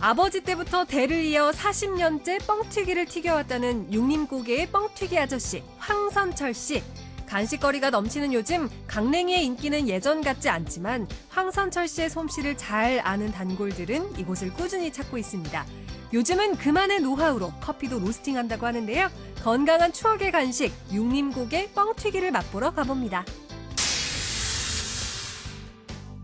아버지 때부터 대를 이어 40년째 뻥튀기를 튀겨왔다는 육림고개의 뻥튀기 아저씨 황선철 씨. 간식거리가 넘치는 요즘 강냉이의 인기는 예전 같지 않지만 황선철 씨의 솜씨를 잘 아는 단골들은 이곳을 꾸준히 찾고 있습니다. 요즘은 그만의 노하우로 커피도 로스팅한다고 하는데요. 건강한 추억의 간식 육림고개 뻥튀기를 맛보러 가봅니다.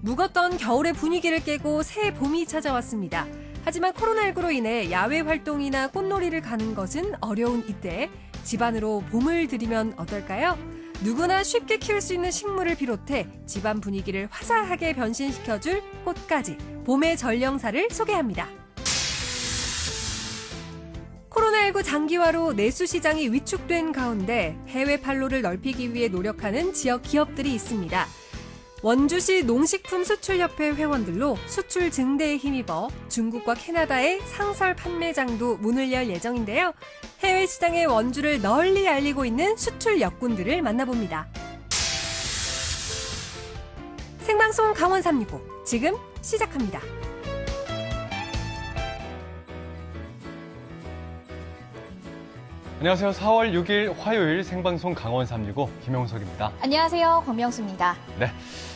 묵었던 겨울의 분위기를 깨고 새 봄이 찾아왔습니다. 하지만 코로나19로 인해 야외 활동이나 꽃놀이를 가는 것은 어려운 이때 집안으로 봄을 들이면 어떨까요? 누구나 쉽게 키울 수 있는 식물을 비롯해 집안 분위기를 화사하게 변신시켜줄 꽃가지, 봄의 전령사를 소개합니다. 코로나19 장기화로 내수 시장이 위축된 가운데 해외 판로를 넓히기 위해 노력하는 지역 기업들이 있습니다. 원주시 농식품수출협회 회원들로 수출 증대에 힘입어 중국과 캐나다의 상설 판매장도 문을 열 예정인데요. 해외 시장의 원주를 널리 알리고 있는 수출 역군들을 만나봅니다. 생방송 강원 365 지금 시작합니다. 안녕하세요. 4월 6일 화요일 생방송 강원 365 김영석입니다. 안녕하세요. 권명수입니다. 네.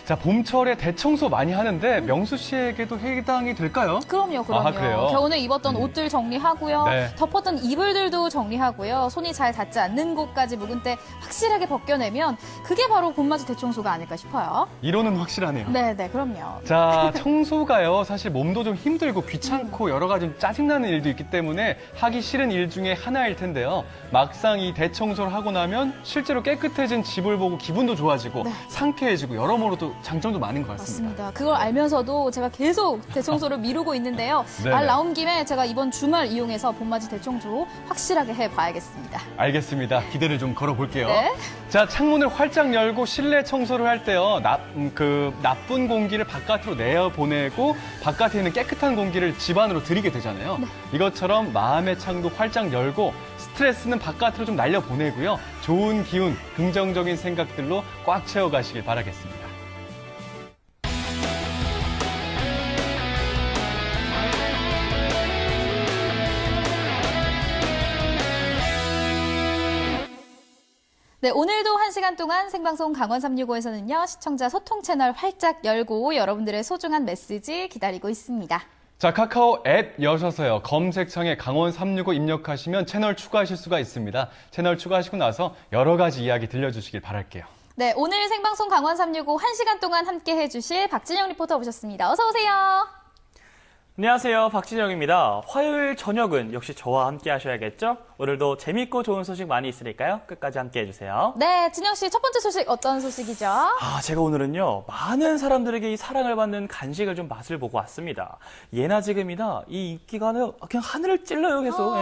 자, 봄철에 대청소 많이 하는데 명수 씨에게도 해당이 될까요? 그럼요. 아, 그래요? 겨우내 입었던 옷들 정리하고요. 네. 덮었던 이불들도 정리하고요. 손이 잘 닿지 않는 곳까지 묵은 때 확실하게 벗겨내면 그게 바로 봄맞이 대청소가 아닐까 싶어요. 이론은 확실하네요. 네, 그럼요. 자, 청소가요. 사실 몸도 좀 힘들고 귀찮고 여러 가지 좀 짜증나는 일도 있기 때문에 하기 싫은 일 중에 하나일 텐데요. 막상 이 대청소를 하고 나면 실제로 깨끗해진 집을 보고 기분도 좋아지고 네. 상쾌해지고 여러모로 또 장점도 많은 것 같습니다. 맞습니다. 그걸 알면서도 제가 계속 대청소를 미루고 있는데요. 네네. 말 나온 김에 제가 이번 주말 이용해서 봄맞이 대청소 확실하게 해봐야겠습니다. 알겠습니다. 기대를 좀 걸어볼게요. 네. 자, 창문을 활짝 열고 실내 청소를 할 때요. 나쁜 공기를 바깥으로 내어보내고 바깥에 있는 깨끗한 공기를 집 안으로 들이게 되잖아요. 네. 이것처럼 마음의 창도 활짝 열고 스트레스는 바깥으로 좀 날려보내고요. 좋은 기운, 긍정적인 생각들로 꽉 채워가시길 바라겠습니다. 네, 오늘도 1시간 동안 생방송 강원 365에서는요, 시청자 소통 채널 활짝 열고 여러분들의 소중한 메시지 기다리고 있습니다. 자, 카카오 앱 여셔서요. 검색창에 강원 365 입력하시면 채널 추가하실 수가 있습니다. 채널 추가하시고 나서 여러 가지 이야기 들려주시길 바랄게요. 네, 오늘 생방송 강원 365 1시간 동안 함께 해주실 박진영 리포터 오셨습니다. 어서 오세요. 안녕하세요. 박진영입니다. 화요일 저녁은 역시 저와 함께 하셔야겠죠? 오늘도 재밌고 좋은 소식 많이 있으니까요. 끝까지 함께 해주세요. 네, 진영 씨 첫 번째 소식 어떤 소식이죠? 제가 오늘은요, 많은 사람들에게 이 사랑을 받는 간식을 좀 맛을 보고 왔습니다. 예나 지금이나 이 인기가 그냥 하늘을 찔러요, 계속.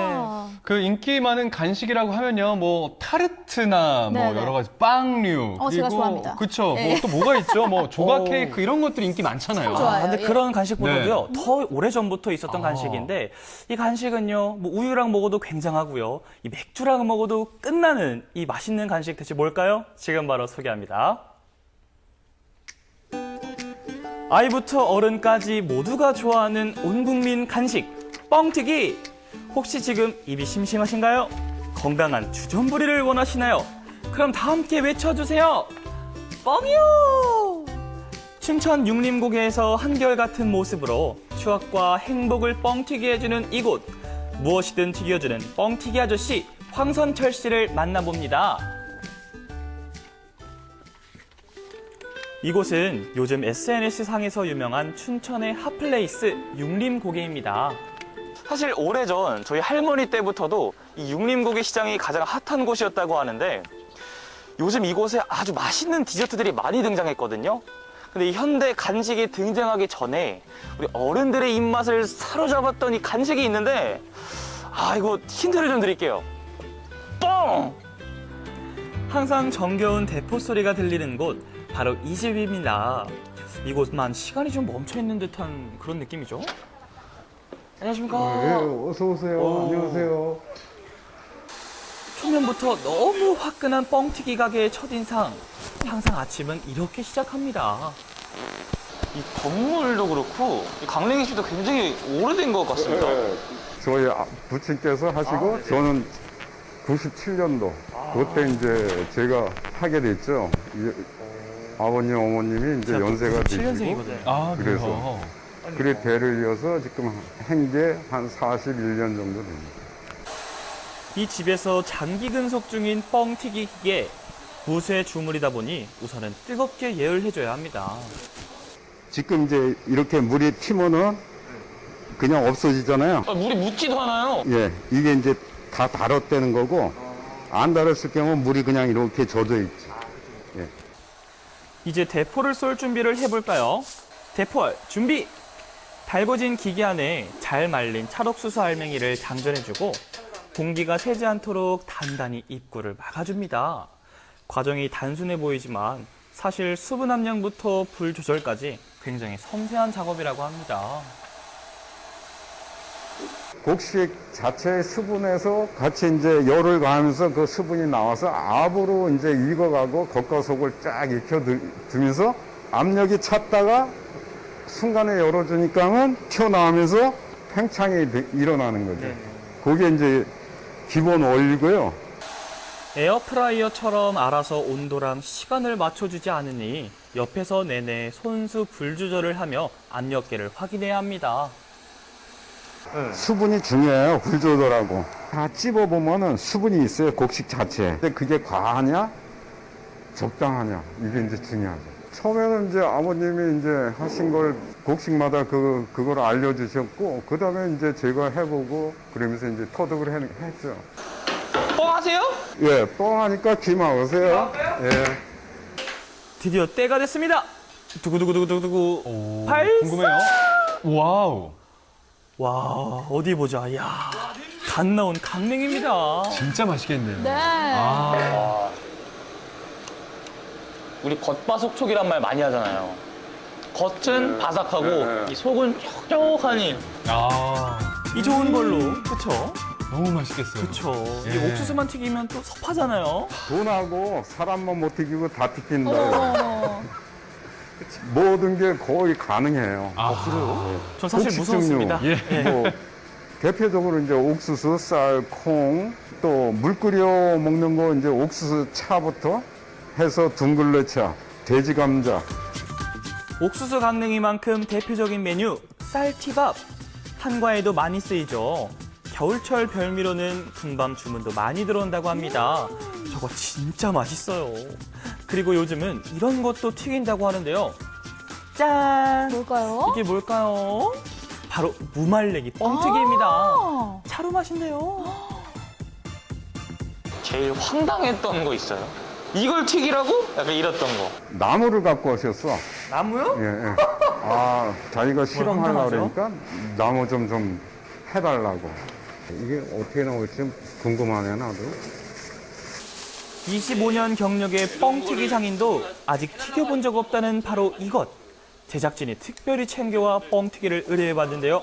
그 인기 많은 간식이라고 하면요, 뭐 타르트나 뭐 네네. 여러 가지 빵류, 제가 좋아합니다. 그쵸? 네. 뭐 또 뭐가 있죠? 뭐 조각 케이크 이런 것들이 인기 많잖아요. 좋아요. 근데 예. 그런 간식보다도요, 더 오래전부터 있었던 간식인데, 이 간식은요, 뭐 우유랑 먹어도 굉장하고요, 이 맥주랑 먹어도 끝나는 이 맛있는 간식 대체 뭘까요? 지금 바로 소개합니다. 아이부터 어른까지 모두가 좋아하는 온 국민 간식, 뻥튀기! 혹시 지금 입이 심심하신가요? 건강한 주전부리를 원하시나요? 그럼 다 함께 외쳐주세요! 뻥이요! 춘천 육림고개에서 한결같은 모습으로 추억과 행복을 뻥튀기 해주는 이곳, 무엇이든 튀겨주는 뻥튀기 아저씨 황선철 씨를 만나봅니다. 이곳은 요즘 SNS상에서 유명한 춘천의 핫플레이스 육림고개입니다. 사실 오래전 저희 할머니 때부터도 이 육림고개 시장이 가장 핫한 곳이었다고 하는데 요즘 이곳에 아주 맛있는 디저트들이 많이 등장했거든요. 근데 이 현대 간식이 등장하기 전에 우리 어른들의 입맛을 사로잡았던 이 간식이 있는데 이거 힌트를 좀 드릴게요. 뻥! 항상 정겨운 대포 소리가 들리는 곳 바로 이 집입니다. 이곳만 시간이 좀 멈춰있는 듯한 그런 느낌이죠. 안녕하십니까. 네, 어서 오세요. 안녕하세요. 초면부터 너무 화끈한 뻥튀기 가게의 첫인상. 항상 아침은 이렇게 시작합니다. 이 건물도 그렇고 이 강냉이 집도 굉장히 오래된 것 같습니다. 저희 부친께서 하시고 저는 97년도 그때 이제 제가 하게 됐죠. 아버님, 어머님이 이제 연세가 드시고 7년생이거든요. 아, 그래서. 그래서. 그래 대를 이어서 지금 한 게 한 41년 정도 됩니다. 이 집에서 장기 근속 중인 뻥튀기 기계. 무쇠 주물이다 보니 우선은 뜨겁게 예열해줘야 합니다. 지금 이제 이렇게 물이 튀면은 그냥 없어지잖아요. 물이 묻지도 않아요. 예, 이게 이제 다 달았다는 거고 안 달았을 경우 물이 그냥 이렇게 젖어 있지. 이제 대포를 쏠 준비를 해볼까요? 대포 준비! 달궈진 기계 안에 잘 말린 찰옥수수 알맹이를 장전해주고 공기가 새지 않도록 단단히 입구를 막아줍니다. 과정이 단순해 보이지만 사실 수분 함량부터 불 조절까지 굉장히 섬세한 작업이라고 합니다. 곡식 자체의 수분에서 같이 이제 열을 가하면서 그 수분이 나와서 압으로 이제 익어가고 겉과 속을 쫙 익혀두면서 압력이 찼다가 순간에 열어주니까는 튀어나오면서 팽창이 일어나는 거죠. 그게 이제 기본 원리고요. 에어프라이어처럼 알아서 온도랑 시간을 맞춰주지 않으니 옆에서 내내 손수 불 조절을 하며 압력계를 확인해야 합니다. 수분이 중요해요. 불 조절하고. 다 찝어보면은 수분이 있어요. 곡식 자체에. 근데 그게 과하냐, 적당하냐. 이게 이제 중요하죠. 처음에는 이제 아버님이 이제 하신 걸 곡식마다 그걸 알려주셨고, 그 다음에 이제 제가 해보고, 그러면서 이제 터득을 했죠. 하세요? 예, 뻥하니까 귀 막으세요. 예. 드디어 때가 됐습니다. 두구두구두구두구. 오, 발사! 궁금해요. 와우. 와, 어디 보자. 이야, 갓 나온 강냉입니다. 진짜 맛있겠네요. 네. 아, 우리 겉바속촉이란 말 많이 하잖아요. 겉은 바삭하고 이 속은 촉촉하니 아, 이 좋은 걸로, 그쵸? 너무 맛있겠어요. 그쵸. 예. 이 옥수수만 튀기면 또 섭하잖아요. 돈하고 사람만 못 튀기고 다 튀긴다. 어머. 모든 게 거의 가능해요. 아, 그래요? 전 사실 곡식 무서웠습니다. 종류. 예. 뭐 대표적으로 이제 옥수수, 쌀, 콩, 또 물 끓여 먹는 거 이제 옥수수 차부터 해서 둥글레차, 돼지 감자. 옥수수 강냉이만큼 대표적인 메뉴, 쌀티밥. 한과에도 많이 쓰이죠. 겨울철 별미로는 군밤 주문도 많이 들어온다고 합니다. 저거 진짜 맛있어요. 그리고 요즘은 이런 것도 튀긴다고 하는데요. 짠! 뭘까요? 이게 뭘까요? 바로 무말랭이 뻥튀기입니다. 아. 차로 맛인데요. 제일 황당했던 거 있어요? 이걸 튀기라고? 약간 이랬던 거. 나무를 갖고 오셨어. 나무요? 예, 예. 아, 자기가 실험하려고 황당하죠? 그러니까 나무 좀 해달라고. 이게 어떻게 나올지 궁금하네, 나도. 25년 경력의 뻥튀기 장인도 아직 튀겨본 적 없다는 바로 이것. 제작진이 특별히 챙겨와 뻥튀기를 의뢰해봤는데요.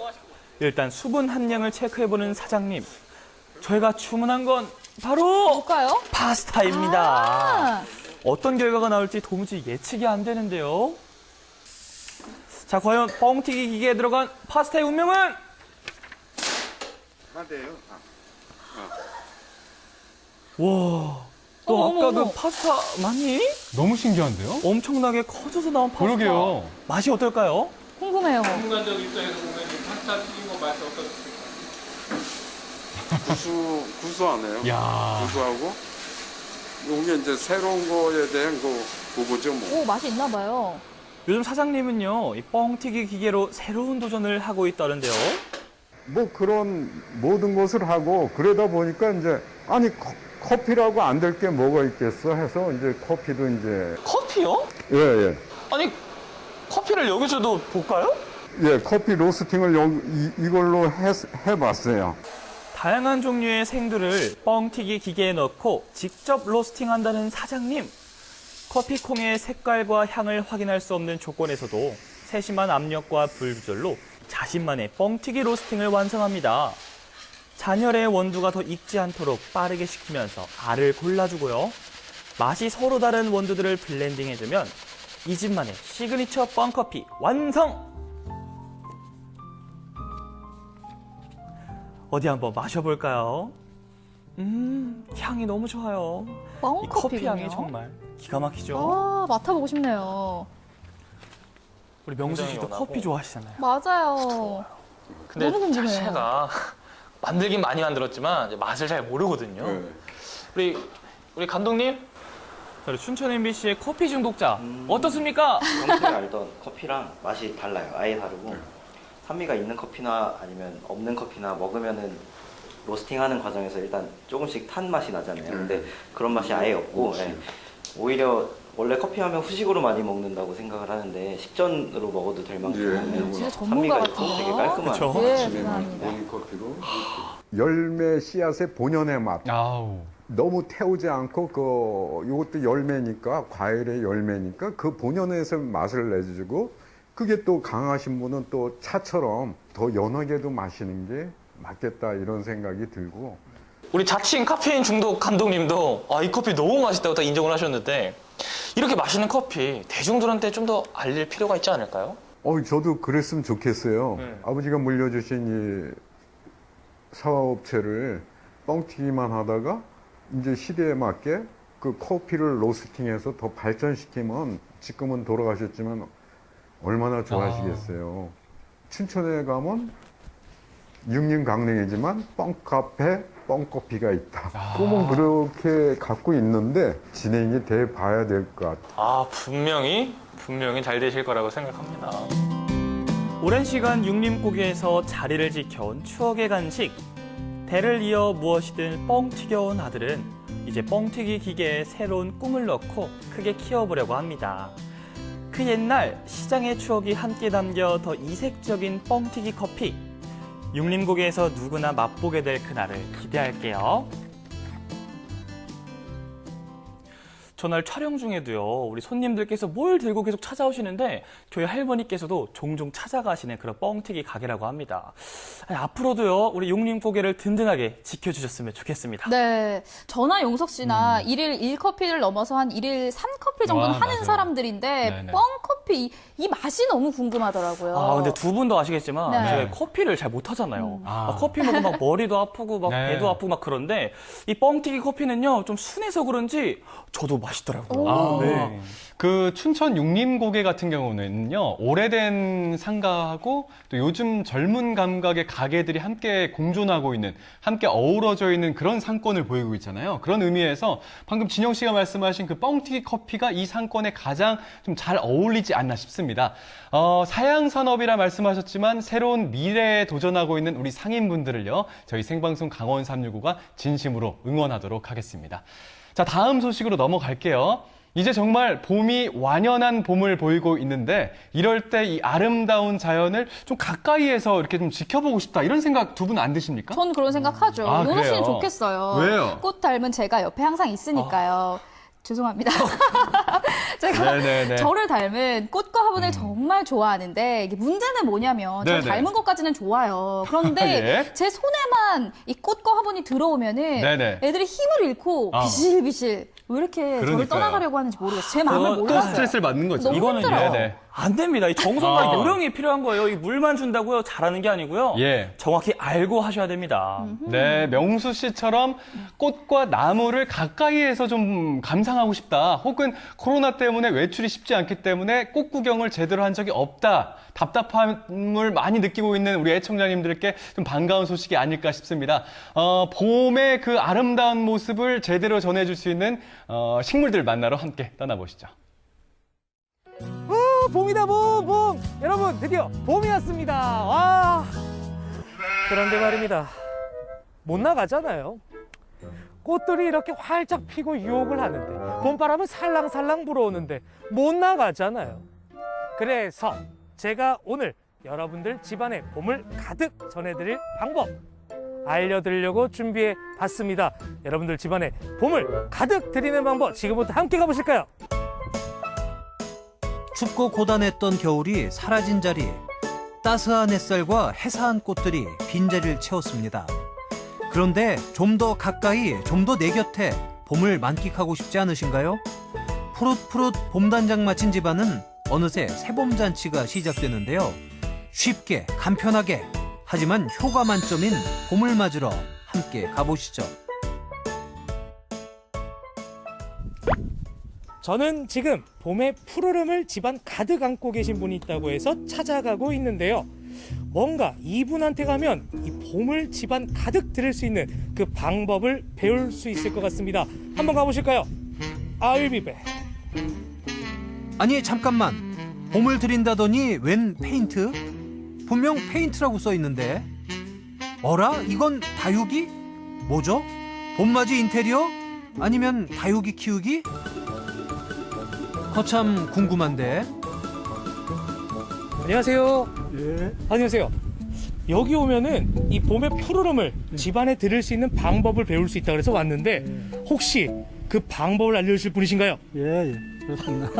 일단 수분 함량을 체크해보는 사장님. 저희가 주문한 건 바로 뭘까요? 파스타입니다. 아. 어떤 결과가 나올지 도무지 예측이 안 되는데요. 자, 과연 뻥튀기 기계에 들어간 파스타의 운명은? 와, 또 어머, 아까 어머, 어머. 그 파스타 맞니? 너무 신기한데요? 엄청나게 커져서 나온 파스타. 그러게요. 맛이 어떨까요? 궁금해요. 전문가적 입장에서 보면 이 파스타 튀긴 거 맛이 어떻습니까? 구수하네요. 야, 구수하고. 이게 이제 새로운 거에 대한 그거죠, 뭐. 오, 맛이 있나 봐요. 요즘 사장님은요, 이 뻥튀기 기계로 새로운 도전을 하고 있다는데요. 뭐 그런 모든 것을 하고 그러다 보니까 이제 아니 커피라고 안 될 게 뭐가 있겠어 해서 이제 커피도 이제 커피요? 예. 아니, 커피를 여기서도 볶아요? 예, 커피 로스팅을 이걸로 해봤어요. 다양한 종류의 생두를 뻥튀기 기계에 넣고 직접 로스팅한다는 사장님. 커피콩의 색깔과 향을 확인할 수 없는 조건에서도 세심한 압력과 불 조절로 자신만의 뻥튀기 로스팅을 완성합니다. 잔열의 원두가 더 익지 않도록 빠르게 식히면서 알을 골라주고요. 맛이 서로 다른 원두들을 블렌딩해주면 이 집만의 시그니처 뻥커피 완성! 어디 한번 마셔볼까요? 향이 너무 좋아요. 이 커피 향이 정말 기가 막히죠? 아, 맡아보고 싶네요. 우리 명수 씨도 커피 좋아하시잖아요. 맞아요. 근데 너무 궁금해요. 제가 만들긴 많이 만들었지만 이제 맛을 잘 모르거든요. 우리 감독님? 우리 춘천 MBC의 커피 중독자 어떻습니까? 평소에 알던 커피랑 맛이 달라요. 아예 다르고 산미가 있는 커피나 아니면 없는 커피나 먹으면은 로스팅하는 과정에서 일단 조금씩 탄 맛이 나잖아요. 근데 그런 맛이 아예 없고 예. 오히려 원래 커피 하면 후식으로 많이 먹는다고 생각을 하는데 식전으로 먹어도 될 만큼 진짜 산미가 전문가 있고 되게 같아요. 깔끔한 그쵸? 예, 아침에 대단합니다. 모닝커피로 열매 씨앗의 본연의 맛. 아우. 너무 태우지 않고 이것도 열매니까 과일의 열매니까 그 본연에서 맛을 내주고 그게 또 강하신 분은 또 차처럼 더 연하게도 마시는 게 맞겠다 이런 생각이 들고 우리 자칭 카페인 중독 감독님도 이 커피 너무 맛있다고 다 인정을 하셨는데 이렇게 맛있는 커피 대중들한테 좀 더 알릴 필요가 있지 않을까요? 저도 그랬으면 좋겠어요. 아버지가 물려주신 이 사업체를 뻥튀기만 하다가 이제 시대에 맞게 그 커피를 로스팅해서 더 발전시키면 지금은 돌아가셨지만 얼마나 좋아하시겠어요. 춘천에 가면 육림 강릉이지만 뻥카페, 뻥커피가 있다. 꿈은 그렇게 갖고 있는데 진행이 돼 봐야 될 것 같아요. 분명히 잘 되실 거라고 생각합니다. 오랜 시간 육림고개에서 자리를 지켜온 추억의 간식. 대를 이어 무엇이든 뻥 튀겨온 아들은 이제 뻥튀기 기계에 새로운 꿈을 넣고 크게 키워보려고 합니다. 그 옛날 시장의 추억이 함께 담겨 더 이색적인 뻥튀기 커피. 육림고개에서 누구나 맛보게 될 그날을 기대할게요. 전날 촬영 중에도요, 우리 손님들께서 뭘 들고 계속 찾아오시는데 저희 할머니께서도 종종 찾아가시는 그런 뻥튀기 가게라고 합니다. 앞으로도요, 우리 육림고개를 든든하게 지켜주셨으면 좋겠습니다. 네. 저나 용석 씨나 일일 1커피를 넘어서 한 일일 3커피 정도는 하는 맞아요. 사람들인데 네네. 뻥커피 이 맛이 너무 궁금하더라고요. 근데 두 분도 아시겠지만 네. 저희 커피를 잘 못하잖아요. 아. 커피 먹으면 막 머리도 아프고 막 네. 배도 아프고 막 그런데 이 뻥튀기 커피는요, 좀 순해서 그런지 저도 맛있더라고요. 오. 네. 그 춘천 육림고개 같은 경우는요, 오래된 상가하고 또 요즘 젊은 감각의 가게들이 함께 공존하고 있는, 함께 어우러져 있는 그런 상권을 보이고 있잖아요. 그런 의미에서 방금 진영 씨가 말씀하신 그 뻥튀기 커피가 이 상권에 가장 좀 잘 어울리지 않나 싶습니다. 사양산업이라 말씀하셨지만 새로운 미래에 도전하고 있는 우리 상인분들을요, 저희 생방송 강원 365가 진심으로 응원하도록 하겠습니다. 자, 다음 소식으로 넘어갈게요. 이제 정말 봄이 완연한 봄을 보이고 있는데 이럴 때 이 아름다운 자연을 좀 가까이에서 이렇게 좀 지켜보고 싶다 이런 생각 두 분 안 드십니까? 전 그런 생각하죠. 아, 용석 씨는 그래요? 좋겠어요. 왜요? 꽃 닮은 제가 옆에 항상 있으니까요. 죄송합니다. 제가 네네네. 저를 닮은 꽃과 화분을 정말 좋아하는데 이게 문제는 뭐냐면 저를 네네. 닮은 것까지는 좋아요. 그런데 예. 제 손에만 이 꽃과 화분이 들어오면은 네네. 애들이 힘을 잃고 비실비실 왜 이렇게 저를 그러니까요. 떠나가려고 하는지 모르겠어요. 제 마음을 또 또 몰랐어요. 스트레스를 받는 거죠. 너무 이거는요, 힘들어요. 네네. 안 됩니다. 이 정성과 아. 요령이 필요한 거예요. 이 물만 준다고요, 잘하는 게 아니고요. 예. 정확히 알고 하셔야 됩니다. 네, 명수 씨처럼 꽃과 나무를 가까이에서 좀 감상하고 싶다. 혹은 코로나 때문에 외출이 쉽지 않기 때문에 꽃 구경을 제대로 한 적이 없다. 답답함을 많이 느끼고 있는 우리 애청자님들께 좀 반가운 소식이 아닐까 싶습니다. 봄의 그 아름다운 모습을 제대로 전해줄 수 있는 식물들 만나러 함께 떠나보시죠. 봄이다 봄! 여러분 드디어 봄이 왔습니다. 와. 그런데 말입니다. 못 나가잖아요. 꽃들이 이렇게 활짝 피고 유혹을 하는데 봄바람은 살랑살랑 불어오는데 못 나가잖아요. 그래서 제가 오늘 여러분들 집안에 봄을 가득 전해드릴 방법 알려드리려고 준비해 봤습니다. 여러분들 집안에 봄을 가득 드리는 방법 지금부터 함께 가보실까요? 춥고 고단했던 겨울이 사라진 자리에 따스한 햇살과 해사한 꽃들이 빈자리를 채웠습니다. 그런데 좀 더 가까이, 좀 더 내 곁에 봄을 만끽하고 싶지 않으신가요? 푸릇푸릇 봄단장 마친 집안은 어느새 새봄잔치가 시작되는데요. 쉽게 간편하게 하지만 효과 만점인 봄을 맞으러 함께 가보시죠. 저는 지금 봄의 푸르름을 집안 가득 안고 계신 분이 있다고 해서 찾아가고 있는데요. 뭔가 이분한테 가면 이 봄을 집안 가득 들일 수 있는 그 방법을 배울 수 있을 것 같습니다. 한번 가보실까요? I'll be back. 아니 잠깐만, 봄을 들인다더니 웬 페인트? 분명 페인트라고 써있는데. 어라? 이건 다육이? 뭐죠? 봄맞이 인테리어? 아니면 다육이 키우기? 거참 궁금한데. 안녕하세요. 예. 안녕하세요. 여기 오면은 이 봄의 푸르름을 집안에 들일 수 있는 방법을 배울 수 있다고 해서 왔는데 혹시 그 방법을 알려주실 분이신가요? 예, 그렇습니다.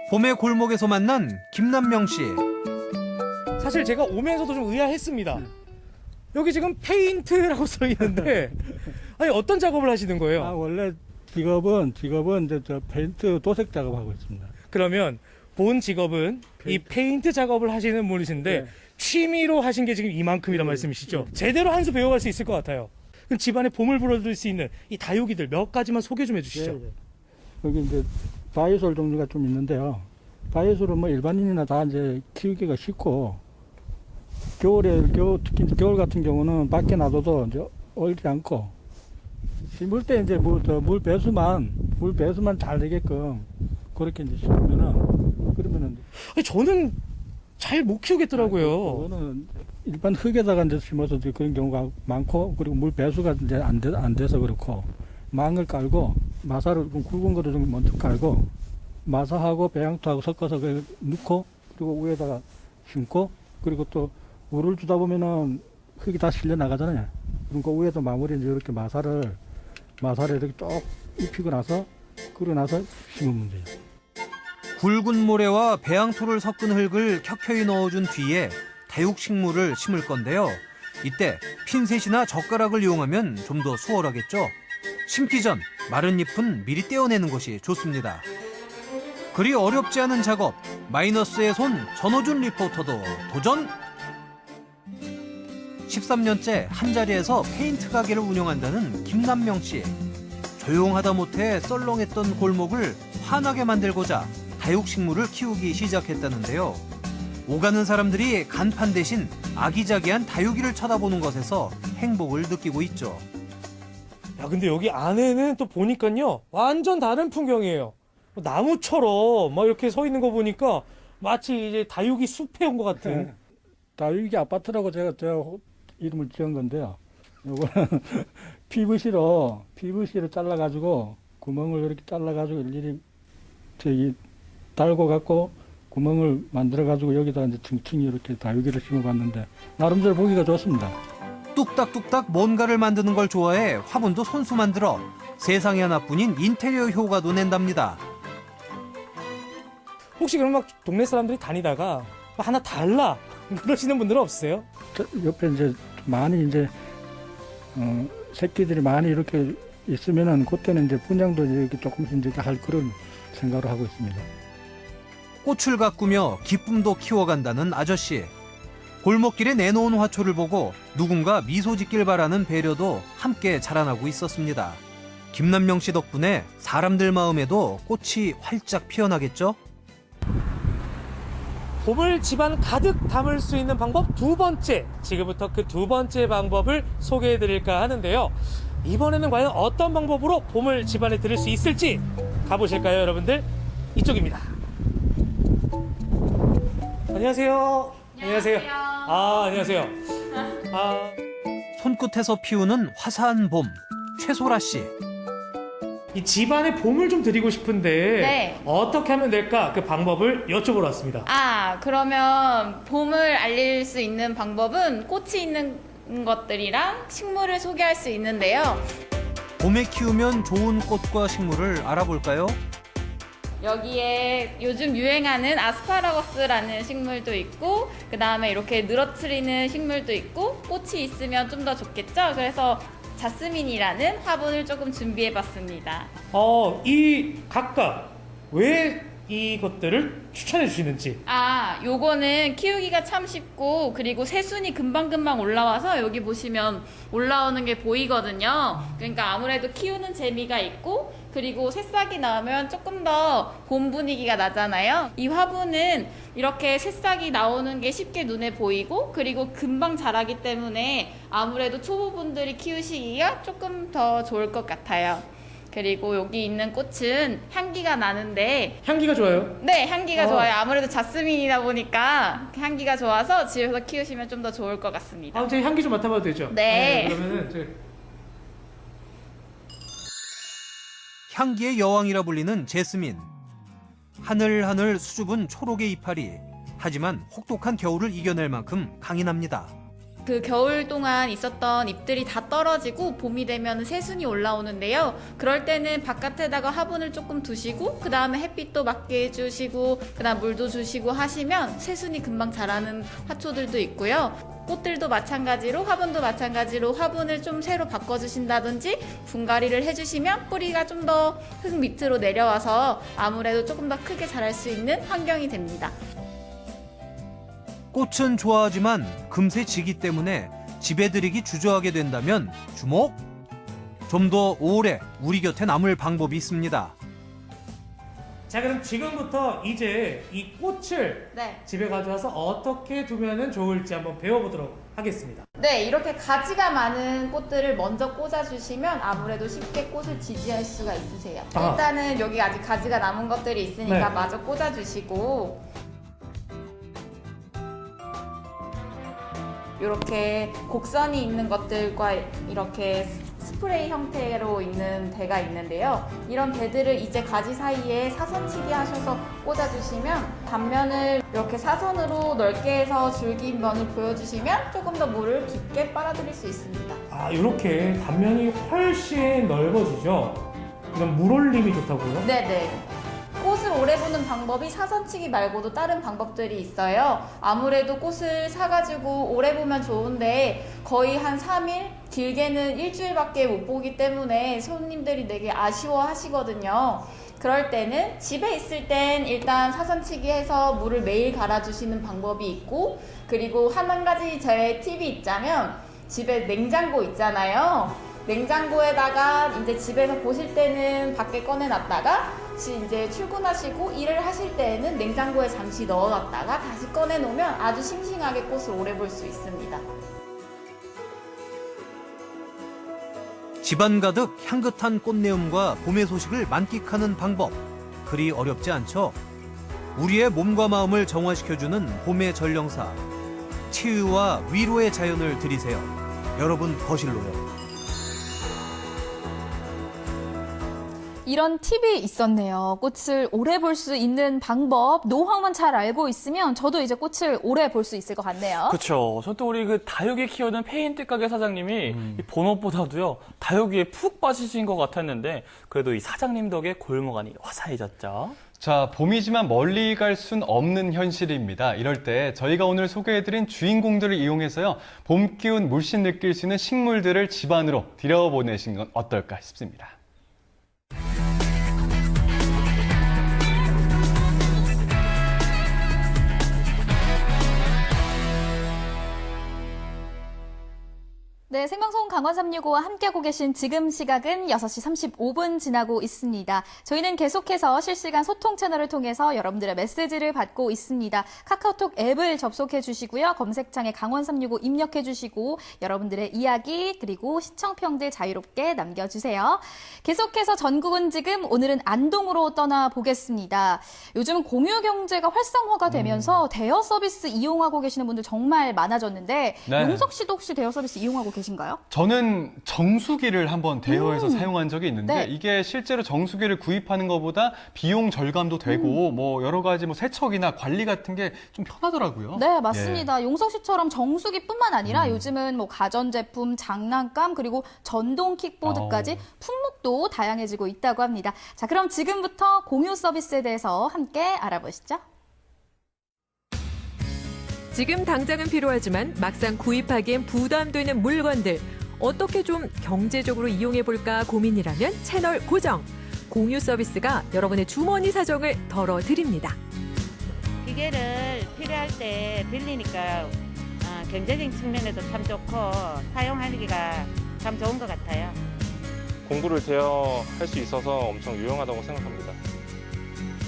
봄의 골목에서 만난 김남명 씨. 사실 제가 오면서도 좀 의아했습니다. 여기 지금 페인트라고 써 있는데 아니 어떤 작업을 하시는 거예요? 원래 직업은 이제 저 페인트 도색 작업하고 있습니다. 그러면 본 직업은 이 페인트 작업을 하시는 분이신데 네. 취미로 하신 게 지금 이만큼이란 말씀이시죠? 제대로 한 수 배워갈 수 있을 것 같아요. 그럼 집안에 봄을 불어들 수 있는 이 다육이들 몇 가지만 소개 좀 해주시죠. 예. 여기 이제 바이솔 종류가 좀 있는데요. 바이솔은 뭐 일반인이나 다 이제 키우기가 쉽고 특히 이제 겨울 같은 경우는 밖에 놔둬도 이제 얼지 않고 심을 때 이제 물 배수만 잘 되게끔 그렇게 이제 심으면은 그러면은 아니, 저는 잘 못 키우겠더라고요. 그거는 일반 흙에다가 이제 심어서 이제 그런 경우가 많고 그리고 물 배수가 이제 안 돼서 그렇고 망을 깔고 마사를 굵은 거를 좀 먼저 깔고 마사하고 배양토하고 섞어서 그걸 넣고 그리고 위에다가 심고 그리고 또 물을 주다 보면은 흙이 다 실려 나가잖아요. 그럼 그 위에도 마무리 이제 이렇게 마사를 이렇게 쭉 입히고 나서 그러고 나서 심으면 돼요. 굵은 모래와 배양토를 섞은 흙을 켜켜이 넣어준 뒤에 다육식물을 심을 건데요. 이때 핀셋이나 젓가락을 이용하면 좀 더 수월하겠죠. 심기 전 마른 잎은 미리 떼어내는 것이 좋습니다. 그리 어렵지 않은 작업, 마이너스의 손 전호준 리포터도 도전! 13년째 한자리에서 페인트 가게를 운영한다는 김남명 씨. 조용하다 못해 썰렁했던 골목을 환하게 만들고자 다육식물을 키우기 시작했다는데요. 오가는 사람들이 간판 대신 아기자기한 다육이를 쳐다보는 것에서 행복을 느끼고 있죠. 야, 근데 여기 안에는 또 보니까요 완전 다른 풍경이에요. 나무처럼 막 이렇게 서 있는 거 보니까 마치 이제 다육이 숲에 온 것 같은. 네. 다육이 아파트라고 제가 이름을 지은 건데요. 요거는 PVC로 잘라가지고 구멍을 이렇게 잘라가지고 일일이 저기 달고 갖고 구멍을 만들어가지고 여기다 이제 층층이 이렇게 다육이를 심어봤는데 나름대로 보기가 좋습니다. 뚝딱뚝딱 뭔가를 만드는 걸 좋아해 화분도 손수 만들어 세상에 하나뿐인 인테리어 효과도 낸답니다. 혹시 그럼 막 동네 사람들이 다니다가 하나 달라 그러시는 분들은 없으세요? 옆에 이제 많이 이제 새끼들이 많이 이렇게 있으면은 그때는 이제 분양도 이렇게 조금씩 이제 할 그런 생각을 하고 있습니다. 꽃을 가꾸며 기쁨도 키워간다는 아저씨. 골목길에 내놓은 화초를 보고 누군가 미소 짓길 바라는 배려도 함께 자라나고 있었습니다. 김남명 씨 덕분에 사람들 마음에도 꽃이 활짝 피어나겠죠? 봄을 집안 가득 담을 수 있는 방법 두 번째. 지금부터 그 두 번째 방법을 소개해 드릴까 하는데요. 이번에는 과연 어떤 방법으로 봄을 집안에 들일 수 있을지 가보실까요, 여러분들? 이쪽입니다. 안녕하세요. 안녕하세요. 안녕하세요. 손끝에서 피우는 화사한 봄, 최소라 씨. 이 집안에 봄을 좀 드리고 싶은데 네. 어떻게 하면 될까? 그 방법을 여쭤보러 왔습니다. 그러면 봄을 알릴 수 있는 방법은 꽃이 있는 것들이랑 식물을 소개할 수 있는데요. 봄에 키우면 좋은 꽃과 식물을 알아볼까요? 여기에 요즘 유행하는 아스파라거스라는 식물도 있고 그 다음에 이렇게 늘어뜨리는 식물도 있고 꽃이 있으면 좀 더 좋겠죠. 그래서 자스민이라는 화분을 조금 준비해봤습니다. 이 각각 왜 이것들을 추천해 주시는지. 요거는 키우기가 참 쉽고 그리고 새순이 금방금방 올라와서 여기 보시면 올라오는 게 보이거든요. 그러니까 아무래도 키우는 재미가 있고 그리고 새싹이 나오면 조금 더 봄 분위기가 나잖아요. 이 화분은 이렇게 새싹이 나오는 게 쉽게 눈에 보이고 그리고 금방 자라기 때문에 아무래도 초보분들이 키우시기가 조금 더 좋을 것 같아요. 그리고 여기 있는 꽃은 향기가 나는데 향기가 좋아요? 네, 향기가 좋아요. 아무래도 자스민이다 보니까 향기가 좋아서 집에서 키우시면 좀 더 좋을 것 같습니다. 제가 향기 좀 맡아봐도 되죠? 네. 그러면은 향기의 여왕이라 불리는 제스민. 하늘하늘 수줍은 초록의 이파리. 하지만 혹독한 겨울을 이겨낼 만큼 강인합니다. 그 겨울 동안 있었던 잎들이 다 떨어지고 봄이 되면 새순이 올라오는데요. 그럴 때는 바깥에다가 화분을 조금 두시고 그 다음에 햇빛도 맞게 해주시고 그 다음 물도 주시고 하시면 새순이 금방 자라는 화초들도 있고요. 꽃들도 마찬가지로 화분도 마찬가지로 화분을 좀 새로 바꿔주신다든지 분갈이를 해주시면 뿌리가 좀 더 흙 밑으로 내려와서 아무래도 조금 더 크게 자랄 수 있는 환경이 됩니다. 꽃은 좋아하지만 금세 지기 때문에 집에 들이기 주저하게 된다면 주목! 좀 더 오래 우리 곁에 남을 방법이 있습니다. 자, 그럼 지금부터 이제 이 꽃을 네. 집에 가져와서 어떻게 두면 좋을지 한번 배워보도록 하겠습니다. 네, 이렇게 가지가 많은 꽃들을 먼저 꽂아주시면 아무래도 쉽게 꽃을 지지할 수가 있으세요. 일단은 여기 아직 가지가 남은 것들이 있으니까 마저 꽂아주시고 이렇게 곡선이 있는 것들과 이렇게 스프레이 형태로 있는 대가 있는데요. 이런 대들을 이제 가지 사이에 사선치기 하셔서 꽂아주시면 단면을 이렇게 사선으로 넓게 해서 줄긴 면을 보여주시면 조금 더 물을 깊게 빨아들일 수 있습니다. 이렇게 단면이 훨씬 넓어지죠? 이런 물올림이 좋다고요? 네네. 꽃을 오래 보는 방법이 사선치기 말고도 다른 방법들이 있어요. 아무래도 꽃을 사가지고 오래 보면 좋은데 거의 한 3일, 길게는 일주일밖에 못 보기 때문에 손님들이 되게 아쉬워 하시거든요. 그럴 때는 집에 있을 땐 일단 사선치기 해서 물을 매일 갈아주시는 방법이 있고 그리고 한 가지 제 팁이 있자면 집에 냉장고 있잖아요. 냉장고에다가 이제 집에서 보실 때는 밖에 꺼내놨다가 이제 출근하시고 일을 하실 때에는 냉장고에 잠시 넣어놨다가 다시 꺼내놓으면 아주 싱싱하게 꽃을 오래 볼 수 있습니다. 집안 가득 향긋한 꽃내음과 봄의 소식을 만끽하는 방법. 그리 어렵지 않죠? 우리의 몸과 마음을 정화시켜주는 봄의 전령사. 치유와 위로의 자연을 들이세요. 여러분 거실로요. 이런 팁이 있었네요. 꽃을 오래 볼 수 있는 방법, 노하우만 잘 알고 있으면 저도 이제 꽃을 오래 볼 수 있을 것 같네요. 그렇죠. 저 또 우리 그 다육이 키우는 페인트 가게 사장님이 이 본업보다도요 다육이에 푹 빠지신 것 같았는데 그래도 이 사장님 덕에 골목 안이 화사해졌죠. 자, 봄이지만 멀리 갈 순 없는 현실입니다. 이럴 때 저희가 오늘 소개해드린 주인공들을 이용해서요 봄 기운 물씬 느낄 수 있는 식물들을 집 안으로 들여보내신 건 어떨까 싶습니다. 네, 생방송 강원 365와 함께하고 계신 지금 시각은 6시 35분 지나고 있습니다. 저희는 계속해서 실시간 소통 채널을 통해서 여러분들의 메시지를 받고 있습니다. 카카오톡 앱을 접속해 주시고요. 검색창에 강원 365 입력해 주시고 여러분들의 이야기 그리고 시청평들 자유롭게 남겨주세요. 계속해서 전국은 지금 오늘은 안동으로 떠나보겠습니다. 요즘 공유 경제가 활성화가 되면서 대여 서비스 이용하고 계시는 분들 정말 많아졌는데 네. 용석 씨도 혹시 대여 서비스 이용하고 계신가요? 저는 정수기를 한번 대여해서 사용한 적이 있는데 네. 이게 실제로 정수기를 구입하는 것보다 비용 절감도 되고 뭐 여러 가지 뭐 세척이나 관리 같은 게 좀 편하더라고요. 네, 맞습니다. 용석 씨처럼 정수기뿐만 아니라 요즘은 뭐 가전제품, 장난감, 그리고 전동 킥보드까지 품목도 다양해지고 있다고 합니다. 자, 그럼 지금부터 공유 서비스에 대해서 함께 알아보시죠. 지금 당장은 필요하지만 막상 구입하기엔 부담되는 물건들. 어떻게 좀 경제적으로 이용해볼까 고민이라면 채널 고정. 공유 서비스가 여러분의 주머니 사정을 덜어드립니다. 기계를 필요할 때 빌리니까 경제적인 측면에도 참 좋고 사용하기가 참 좋은 것 같아요. 공구를 대여할 수 있어서 엄청 유용하다고 생각합니다.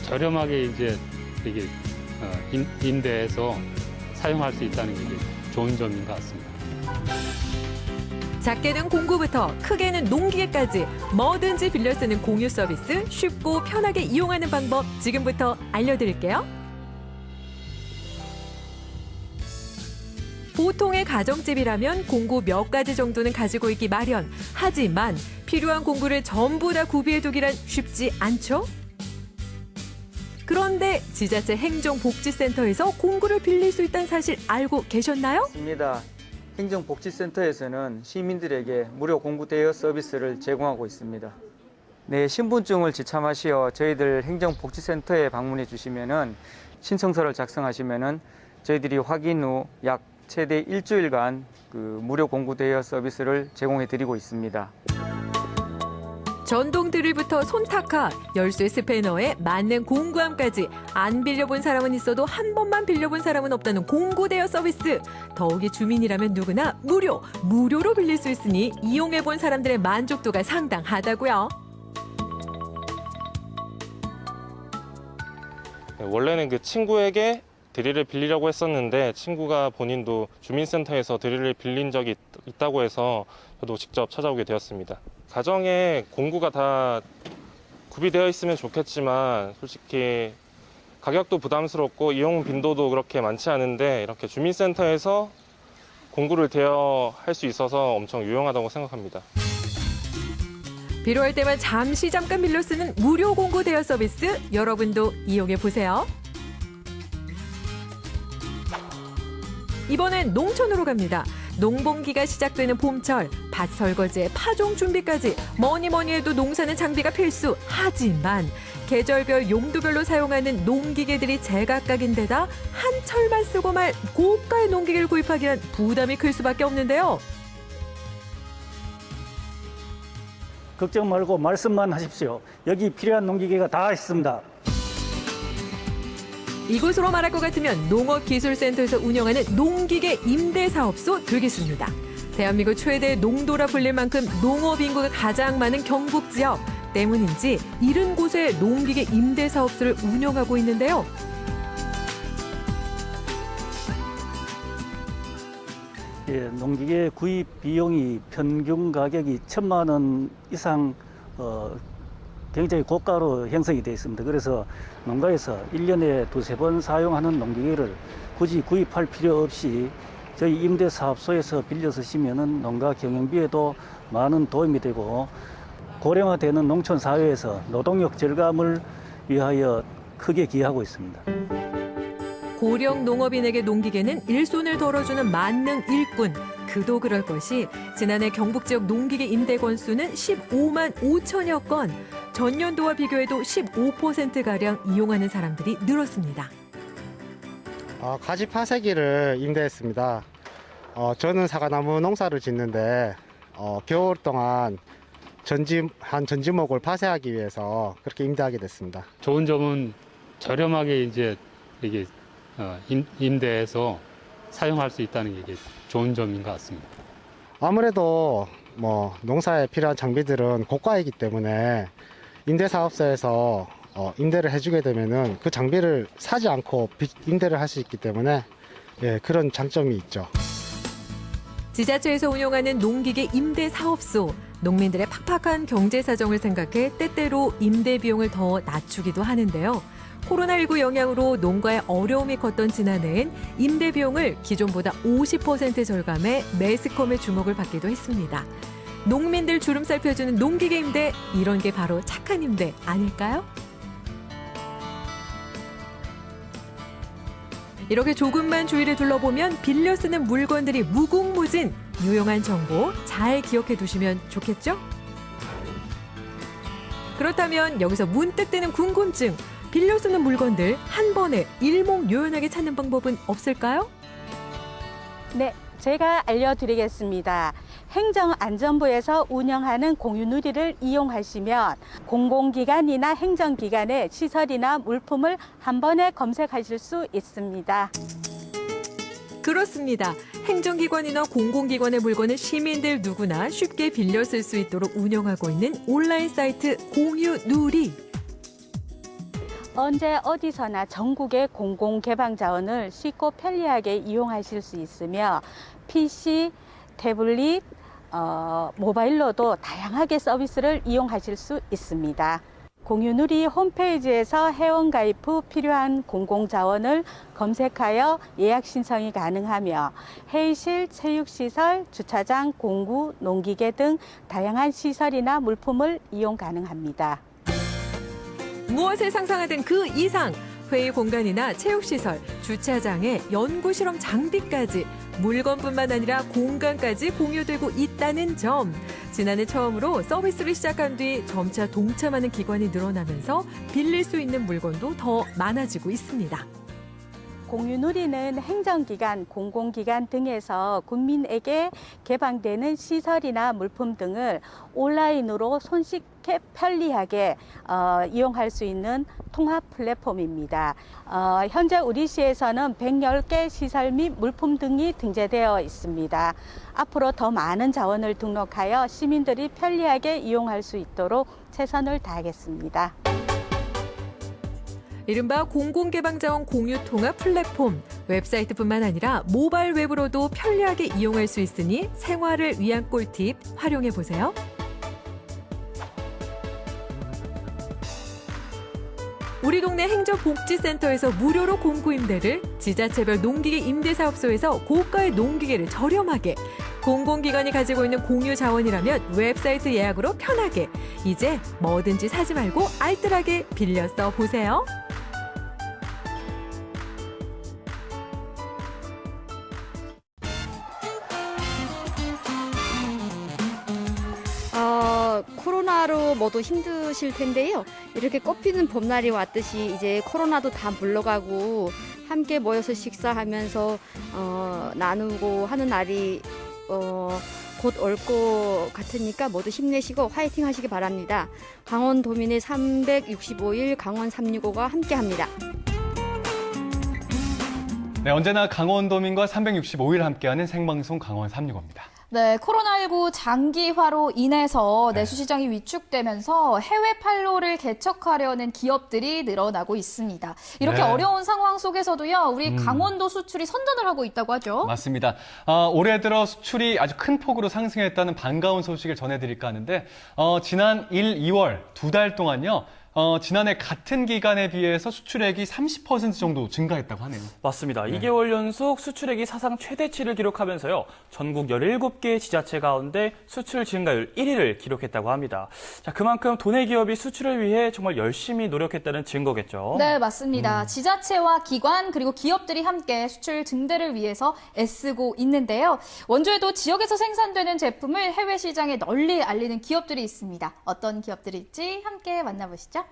저렴하게 이제 이게 임대해서 사용할 수 있다는 게 좋은 점인 것 같습니다. 작게는 공구부터 크게는 농기계까지 뭐든지 빌려 쓰는 공유 서비스 쉽고 편하게 이용하는 방법 지금부터 알려드릴게요. 보통의 가정집이라면 공구 몇 가지 정도는 가지고 있기 마련. 하지만 필요한 공구를 전부 다 구비해두기란 쉽지 않죠? 그런데 지자체 행정복지센터에서 공구를 빌릴 수 있다는 사실 알고 계셨나요? 맞습니다. 행정복지센터에서는 시민들에게 무료 공구 대여 서비스를 제공하고 있습니다. 네, 신분증을 지참하시어 저희들 행정복지센터에 방문해 주시면은 신청서를 작성하시면은 저희들이 확인 후 약 최대 일주일간 무료 공구 대여 서비스를 제공해 드리고 있습니다. 전동 드릴부터 손탁화, 열쇠 스패너에 맞는 공구함까지 안 빌려본 사람은 있어도 한 번만 빌려본 사람은 없다는 공구 대여 서비스. 더욱이 주민이라면 누구나 무료로 빌릴 수 있으니 이용해본 사람들의 만족도가 상당하다고요. 원래는 그 친구에게 드릴을 빌리려고 했었는데 친구가 본인도 주민센터에서 드릴을 빌린 적이 있다고 해서 저도 직접 찾아오게 되었습니다. 가정에 공구가 다 구비되어 있으면 좋겠지만 솔직히 가격도 부담스럽고 이용 빈도도 그렇게 많지 않은데 이렇게 주민센터에서 공구를 대여할 수 있어서 엄청 유용하다고 생각합니다. 필요할 때만 잠깐 빌려 쓰는 무료 공구 대여 서비스 여러분도 이용해 보세요. 이번엔 농촌으로 갑니다. 농번기가 시작되는 봄철, 밭 설거지에 파종 준비까지 뭐니 해도 농사는 장비가 필수. 하지만 계절별 용도별로 사용하는 농기계들이 제각각인데다 한 철만 쓰고 말 고가의 농기계를 구입하기란 부담이 클 수밖에 없는데요. 걱정 말고 말씀만 하십시오. 여기 필요한 농기계가 다 있습니다. 이곳으로 말할 것 같으면 농업기술센터에서 운영하는 농기계 임대사업소 되겠습니다. 대한민국 최대 농도라 불릴 만큼 농업 인구가 가장 많은 경북 지역 때문인지 이른 곳에 농기계 임대사업소를 운영하고 있는데요. 예, 농기계 구입 비용이 평균 가격이 1,000만 원 이상 굉장히 고가로 형성이 되어 있습니다. 그래서 농가에서 1년에 두세 번 사용하는 농기계를 굳이 구입할 필요 없이 저희 임대사업소에서 빌려 쓰시면은 농가 경영비에도 많은 도움이 되고 고령화되는 농촌 사회에서 노동력 절감을 위하여 크게 기여하고 있습니다. 고령 농업인에게 농기계는 일손을 덜어주는 만능 일꾼. 그도 그럴 것이 지난해 경북 지역 농기계 임대 건수는 15만 5천여 건. 전년도와 비교해도 15%가량 이용하는 사람들이 늘었습니다. 가지 파쇄기를 임대했습니다. 저는 사과나무 농사를 짓는데 겨울 동안 전지목을 파쇄하기 위해서 그렇게 임대하게 됐습니다. 좋은 점은 저렴하게 이제 이게 임대해서 사용할 수 있다는 게 좋은 점인 것 같습니다. 아무래도 농사에 필요한 장비들은 고가이기 때문에 임대사업소에서 임대를 해주게 되면은 그 장비를 사지 않고 임대를 할 수 있기 때문에 그런 장점이 있죠. 지자체에서 운영하는 농기계 임대 사업소. 농민들의 팍팍한 경제 사정을 생각해 때때로 임대 비용을 더 낮추기도 하는데요. 코로나19 영향으로 농가의 어려움이 컸던 지난해엔 임대 비용을 기존보다 50% 절감해 매스컴의 주목을 받기도 했습니다. 농민들 주름살 펴주는 농기계 임대, 이런 게 바로 착한 임대 아닐까요? 이렇게 조금만 주위를 둘러보면 빌려 쓰는 물건들이 무궁무진. 유용한 정보 잘 기억해 두시면 좋겠죠? 그렇다면 여기서 문득 드는 궁금증. 빌려 쓰는 물건들 한 번에 일목요연하게 찾는 방법은 없을까요? 네, 제가 알려드리겠습니다. 행정안전부에서 운영하는 공유누리를 이용하시면 공공기관이나 행정기관의 시설이나 물품을 한 번에 검색하실 수 있습니다. 그렇습니다. 행정기관이나 공공기관의 물건을 시민들 누구나 쉽게 빌려 쓸 수 있도록 운영하고 있는 온라인 사이트 공유누리. 언제 어디서나 전국의 공공개방자원을 쉽고 편리하게 이용하실 수 있으며 PC, 태블릿, 모바일로도 다양하게 서비스를 이용하실 수 있습니다. 공유누리 홈페이지에서 회원가입 후 필요한 공공자원을 검색하여 예약 신청이 가능하며 회의실, 체육시설, 주차장, 공구, 농기계 등 다양한 시설이나 물품을 이용 가능합니다. 무엇을 상상하든 그 이상 회의 공간이나 체육시설, 주차장에 연구실험 장비까지 물건뿐만 아니라 공간까지 공유되고 있다는 점. 지난해 처음으로 서비스를 시작한 뒤 점차 동참하는 기관이 늘어나면서 빌릴 수 있는 물건도 더 많아지고 있습니다. 공유누리는 행정기관, 공공기관 등에서 국민에게 개방되는 시설이나 물품 등을 온라인으로 손쉽게 편리하게 이용할 수 있는 통합 플랫폼입니다. 현재 우리 시에서는 110개 시설 및 물품 등이 등재되어 있습니다. 앞으로 더 많은 자원을 등록하여 시민들이 편리하게 이용할 수 있도록 최선을 다하겠습니다. 이른바 공공개방자원 공유 통합 플랫폼. 웹사이트뿐만 아니라 모바일 웹으로도 편리하게 이용할 수 있으니 생활을 위한 꿀팁 활용해보세요. 우리 동네 행정복지센터에서 무료로 공구 임대를, 지자체별 농기계 임대사업소에서 고가의 농기계를 저렴하게, 공공기관이 가지고 있는 공유 자원이라면 웹사이트 예약으로 편하게, 이제 뭐든지 사지 말고 알뜰하게 빌려 써보세요. 코로나로 모두 힘드실 텐데요. 이렇게 꽃피는 봄날이 왔듯이 이제 코로나도 다 물러가고 함께 모여서 식사하면서 나누고 하는 날이 곧 올 것 같으니까 모두 힘내시고 화이팅 하시기 바랍니다. 강원도민의 365일 강원 365가 함께합니다. 네, 언제나 강원도민과 365일 함께하는 생방송 강원 365입니다. 네, 코로나19 장기화로 인해서 내수시장이 위축되면서 해외 판로를 개척하려는 기업들이 늘어나고 있습니다. 이렇게 어려운 상황 속에서도요, 우리 강원도 수출이 선전을 하고 있다고 하죠. 맞습니다. 올해 들어 수출이 아주 큰 폭으로 상승했다는 반가운 소식을 전해드릴까 하는데 지난 1, 2월 두 달 동안요. 지난해 같은 기간에 비해서 수출액이 30% 정도 증가했다고 하네요. 맞습니다. 2개월 연속 수출액이 사상 최대치를 기록하면서요. 전국 17개 지자체 가운데 수출 증가율 1위를 기록했다고 합니다. 자, 그만큼 도내 기업이 수출을 위해 정말 열심히 노력했다는 증거겠죠. 네, 맞습니다. 지자체와 기관 그리고 기업들이 함께 수출 증대를 위해서 애쓰고 있는데요. 원주에도 지역에서 생산되는 제품을 해외 시장에 널리 알리는 기업들이 있습니다. 어떤 기업들일지 함께 만나보시죠.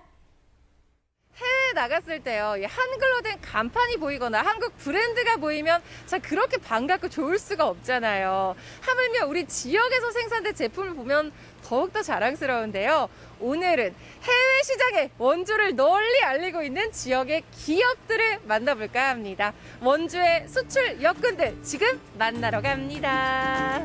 해외에 나갔을 때요, 한글로 된 간판이 보이거나 한국 브랜드가 보이면 참 그렇게 반갑고 좋을 수가 없잖아요. 하물며 우리 지역에서 생산된 제품을 보면 더욱더 자랑스러운데요. 오늘은 해외 시장에 원주를 널리 알리고 있는 지역의 기업들을 만나볼까 합니다. 원주의 수출 역군들 지금 만나러 갑니다.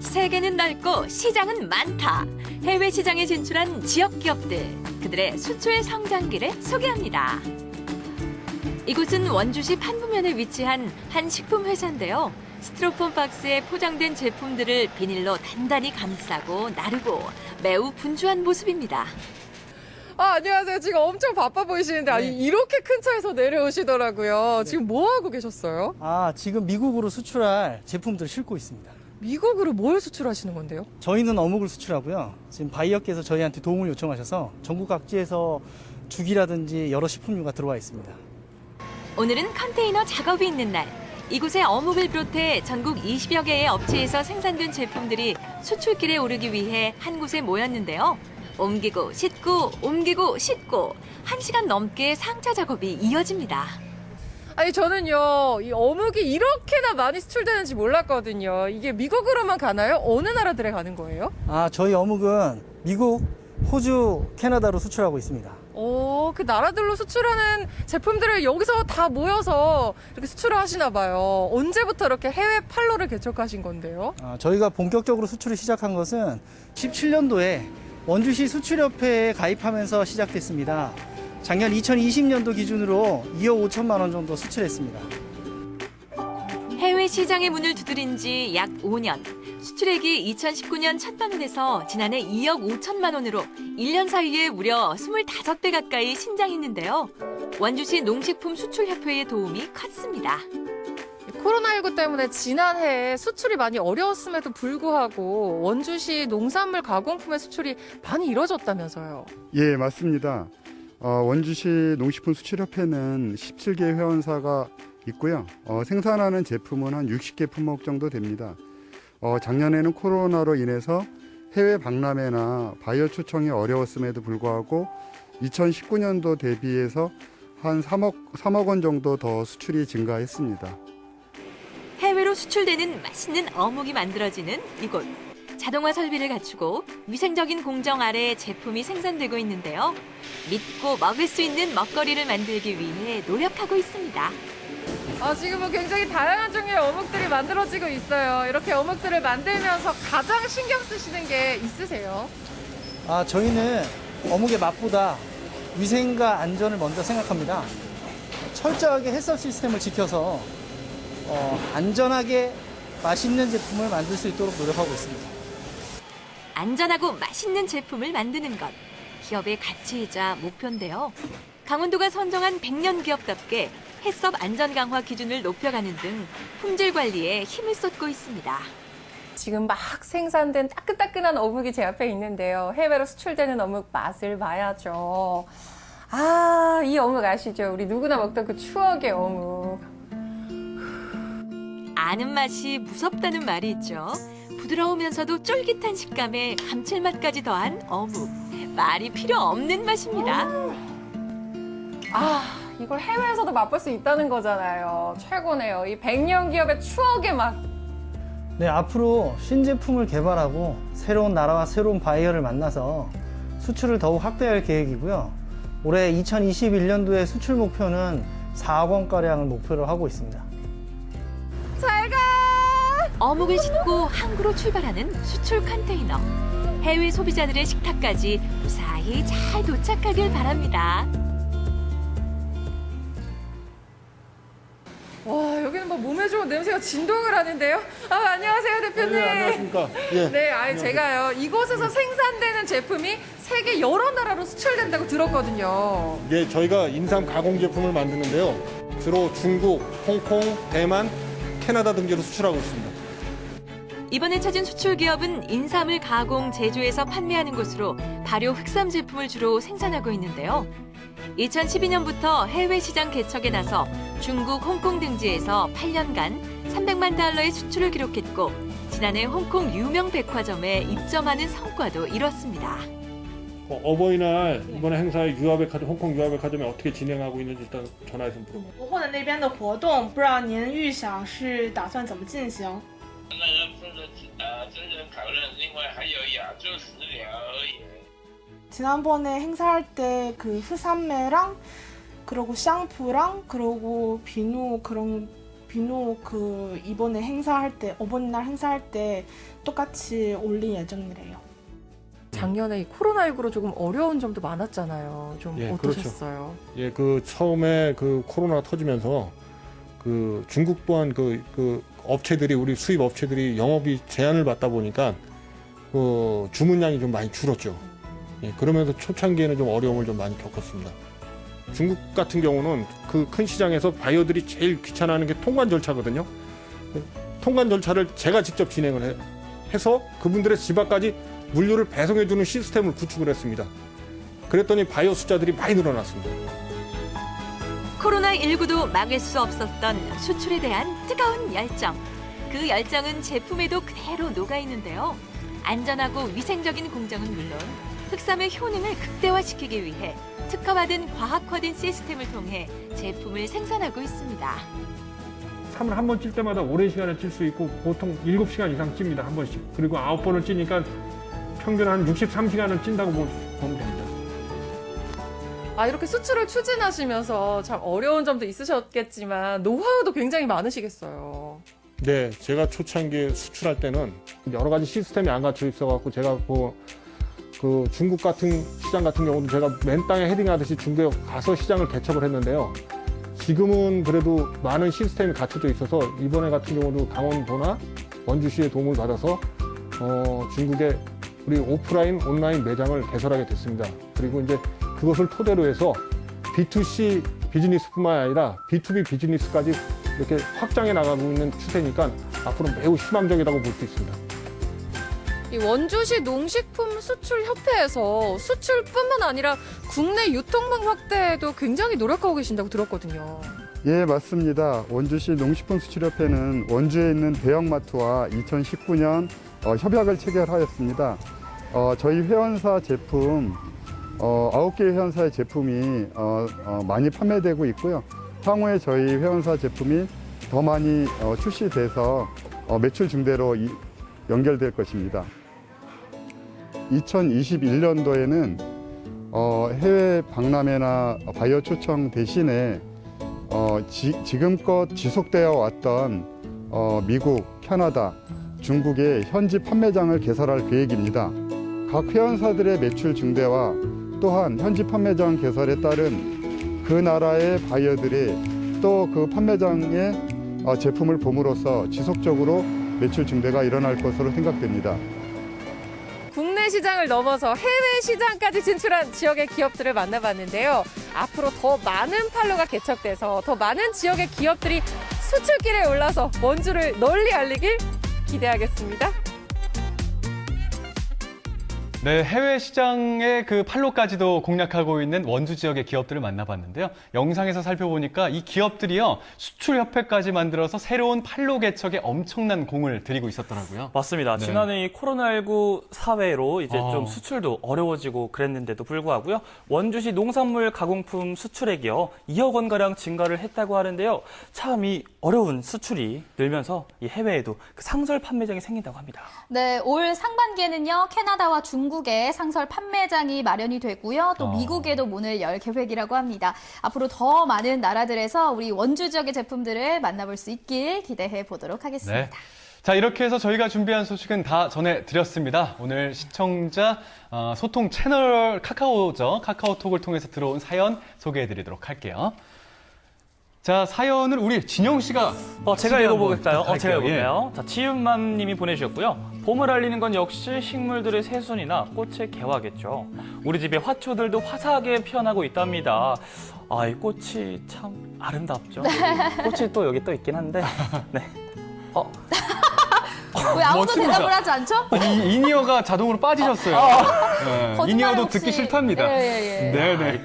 세계는 넓고 시장은 많다. 해외 시장에 진출한 지역 기업들, 그들의 수출 성장기를 소개합니다. 이곳은 원주시 판부면에 위치한 한 식품 회사인데요. 스티로폼 박스에 포장된 제품들을 비닐로 단단히 감싸고 나르고 매우 분주한 모습입니다. 안녕하세요. 지금 엄청 바빠 보이시는데 아니 이렇게 큰 차에서 내려오시더라고요. 지금 뭐 하고 계셨어요? 지금 미국으로 수출할 제품들을 싣고 있습니다. 미국으로 뭘 수출하시는 건데요? 저희는 어묵을 수출하고요. 지금 바이어께서 저희한테 도움을 요청하셔서 전국 각지에서 죽이라든지 여러 식품류가 들어와 있습니다. 오늘은 컨테이너 작업이 있는 날. 이곳에 어묵을 비롯해 전국 20여 개의 업체에서 생산된 제품들이 수출길에 오르기 위해 한 곳에 모였는데요. 옮기고 싣고 옮기고 싣고 1시간 넘게 상차 작업이 이어집니다. 아니 저는요 이 어묵이 이렇게나 많이 수출되는지 몰랐거든요. 이게 미국으로만 가나요? 어느 나라들에 가는 거예요? 저희 어묵은 미국, 호주, 캐나다로 수출하고 있습니다. 오, 그 나라들로 수출하는 제품들을 여기서 다 모여서 이렇게 수출을 하시나 봐요. 언제부터 이렇게 해외 판로를 개척하신 건데요? 저희가 본격적으로 수출을 시작한 것은 17년도에 원주시 수출협회에 가입하면서 시작됐습니다. 작년 2020년도 기준으로 2억 5천만 원 정도 수출했습니다. 해외 시장의 문을 두드린 지 약 5년. 수출액이 2019년 1,000만 원에서 지난해 2억 5천만 원으로 1년 사이에 무려 25배 가까이 신장했는데요. 원주시 농식품 수출협회의 도움이 컸습니다. 코로나19 때문에 지난해 수출이 많이 어려웠음에도 불구하고 원주시 농산물 가공품의 수출이 많이 이뤄졌다면서요. 예, 맞습니다. 원주시 농식품 수출협회는 17개 회원사가 있고요. 생산하는 제품은 한 60개 품목 정도 됩니다. 작년에는 코로나로 인해서 해외 박람회나 바이어 초청이 어려웠음에도 불구하고 2019년도 대비해서 한 3억 원 정도 더 수출이 증가했습니다. 해외로 수출되는 맛있는 어묵이 만들어지는 이곳. 자동화 설비를 갖추고 위생적인 공정 아래 제품이 생산되고 있는데요. 믿고 먹을 수 있는 먹거리를 만들기 위해 노력하고 있습니다. 지금 뭐 굉장히 다양한 종류의 어묵들이 만들어지고 있어요. 이렇게 어묵들을 만들면서 가장 신경 쓰시는 게 있으세요? 저희는 어묵의 맛보다 위생과 안전을 먼저 생각합니다. 철저하게 해썹 시스템을 지켜서 안전하게 맛있는 제품을 만들 수 있도록 노력하고 있습니다. 안전하고 맛있는 제품을 만드는 것. 기업의 가치이자 목표인데요. 강원도가 선정한 100년 기업답게 해썹 안전 강화 기준을 높여가는 등 품질 관리에 힘을 쏟고 있습니다. 지금 막 생산된 따끈따끈한 어묵이 제 앞에 있는데요. 해외로 수출되는 어묵 맛을 봐야죠. 이 어묵 아시죠? 우리 누구나 먹던 그 추억의 어묵. 아는 맛이 무섭다는 말이 있죠. 부드러우면서도 쫄깃한 식감에 감칠맛까지 더한 어묵. 말이 필요 없는 맛입니다. 이걸 해외에서도 맛볼 수 있다는 거잖아요. 최고네요. 이 100년 기업의 추억의 맛. 네, 앞으로 신제품을 개발하고 새로운 나라와 새로운 바이어를 만나서 수출을 더욱 확대할 계획이고요. 올해 2021년도의 수출 목표는 4억 원가량을 목표로 하고 있습니다. 잘 가! 어묵을 싣고 항구로 출발하는 수출 컨테이너. 해외 소비자들의 식탁까지 무사히 잘 도착하길 바랍니다. 와, 여기는 뭐 몸에 좋은 냄새가 진동을 하는데요. 안녕하세요, 대표님. 네, 안녕하십니까. 예. 네, 안녕하세요. 제가요, 이곳에서 생산되는 제품이 세계 여러 나라로 수출된다고 들었거든요. 예, 저희가 인삼 가공 제품을 만드는데요. 주로 중국, 홍콩, 대만, 캐나다 등지로 수출하고 있습니다. 이번에 찾은 수출 기업은 인삼을 가공, 제조해서 판매하는 곳으로 발효 흑삼 제품을 주로 생산하고 있는데요. 2012년부터 해외 시장 개척에 나서 중국, 홍콩 등지에서 8년간 300만 달러의 수출을 기록했고 지난해 홍콩 유명 백화점에 입점하는 성과도 이뤘습니다. 어버이날 이번에 행사에 홍콩 유아백화점에 어떻게 진행하고 있는지 일단 전화해서 물어봐요. 国货的那边的活动，不知道您预想是打算怎么进行？真人讨论，另外还有亚洲食疗而已。 지난번에 행사할 때 그 수산매랑 그리고 샹푸랑 그리고 비누 그 이번에 행사할 때 어버이날 행사할 때 똑같이 올릴 예정이래요. 작년에 이 코로나19로 조금 어려운 점도 많았잖아요. 좀 어떠셨어요? 그렇죠. 예, 그 처음에 그 코로나 터지면서 그 중국 또한 그 업체들이 우리 수입 업체들이 영업이 제한을 받다 보니까 그 주문량이 좀 많이 줄었죠. 예, 그러면서 초창기에는 좀 어려움을 좀 많이 겪었습니다. 중국 같은 경우는 그 큰 시장에서 바이어들이 제일 귀찮아하는 게 통관 절차거든요. 통관 절차를 제가 직접 진행을 해서 그분들의 집 앞까지 물류를 배송해주는 시스템을 구축을 했습니다. 그랬더니 바이어 숫자들이 많이 늘어났습니다. 코로나19도 막을 수 없었던 수출에 대한 뜨거운 열정. 그 열정은 제품에도 그대로 녹아있는데요. 안전하고 위생적인 공정은 물론 흑삼의 효능을 극대화시키기 위해 특허받은 과학화된 시스템을 통해 제품을 생산하고 있습니다. 삼을 한 번 찔 때마다 오랜 시간을 찔 수 있고 보통 7시간 이상 찝니다, 한 번씩. 그리고 9번을 찌니까 평균 한 63시간을 찐다고 보면 됩니다. 이렇게 수출을 추진하시면서 참 어려운 점도 있으셨겠지만 노하우도 굉장히 많으시겠어요. 네, 제가 초창기에 수출할 때는 여러 가지 시스템이 안 갖춰 있어갖고 제가 그 중국 같은 시장 같은 경우도 제가 맨 땅에 헤딩하듯이 중국에 가서 시장을 개척을 했는데요. 지금은 그래도 많은 시스템이 갖춰져 있어서 이번에 같은 경우도 강원도나 원주시의 도움을 받아서 중국에 우리 오프라인, 온라인 매장을 개설하게 됐습니다. 그리고 이제 그것을 토대로 해서 B2C 비즈니스뿐만 아니라 B2B 비즈니스까지 이렇게 확장해 나가고 있는 추세니까 앞으로 매우 희망적이라고 볼 수 있습니다. 이 원주시 농식품 수출협회에서 수출뿐만 아니라 국내 유통망 확대에도 굉장히 노력하고 계신다고 들었거든요. 예, 맞습니다. 원주시 농식품수출협회는 원주에 있는 대형마트와 2019년 협약을 체결하였습니다. 저희 회원사 제품 9개 회원사의 제품이 많이 판매되고 있고요. 향후에 저희 회원사 제품이 더 많이 출시돼서 매출 증대로 연결될 것입니다. 2021년도에는 해외 박람회나 바이어 초청 대신에 지금껏 지속되어 왔던 미국, 캐나다, 중국의 현지 판매장을 개설할 계획입니다. 각 회원사들의 매출 증대와 또한 현지 판매장 개설에 따른 그 나라의 바이어들이 또 그 판매장에 제품을 봄으로써 지속적으로 매출 증대가 일어날 것으로 생각됩니다. 국내 시장을 넘어서 해외 시장까지 진출한 지역의 기업들을 만나봤는데요. 앞으로 더 많은 판로가 개척돼서 더 많은 지역의 기업들이 수출길에 올라서 원주를 널리 알리길 기대하겠습니다. 네, 해외 시장의 그 판로까지도 공략하고 있는 원주 지역의 기업들을 만나봤는데요. 영상에서 살펴보니까 이 기업들이요, 수출협회까지 만들어서 새로운 판로 개척에 엄청난 공을 들이고 있었더라고요. 맞습니다. 네. 지난해 이 코로나19 사회로 이제 좀 수출도 어려워지고 그랬는데도 불구하고요. 원주시 농산물 가공품 수출액이요, 2억 원가량 증가를 했다고 하는데요. 참 이 어려운 수출이 늘면서 이 해외에도 그 상설 판매장이 생긴다고 합니다. 네, 올 상반기에는요, 캐나다와 중국에 상설 판매장이 마련이 되고요. 또 미국에도 문을 열 계획이라고 합니다. 앞으로 더 많은 나라들에서 우리 원주 지역의 제품들을 만나볼 수 있길 기대해 보도록 하겠습니다. 네. 자, 이렇게 해서 저희가 준비한 소식은 다 전해드렸습니다. 오늘 시청자 소통 채널 카카오톡을 통해서 들어온 사연 소개해드리도록 할게요. 자, 사연을 우리 진영 씨가 제가 읽어보겠어요. 제가 읽어볼까요? 자, 지은맘 님이 보내주셨고요. 봄을 알리는 건 역시 식물들의 새순이나 꽃의 개화겠죠. 우리 집의 화초들도 화사하게 피어나고 있답니다. 이 꽃이 참 아름답죠. 꽃이 또 여기 또 있긴 한데. 네. 왜 아무도 멋집니다. 대답을 하지 않죠? 아니, 이니어가 자동으로 빠지셨어요. 네, 이니어도 혹시... 듣기 싫답니다. 네네.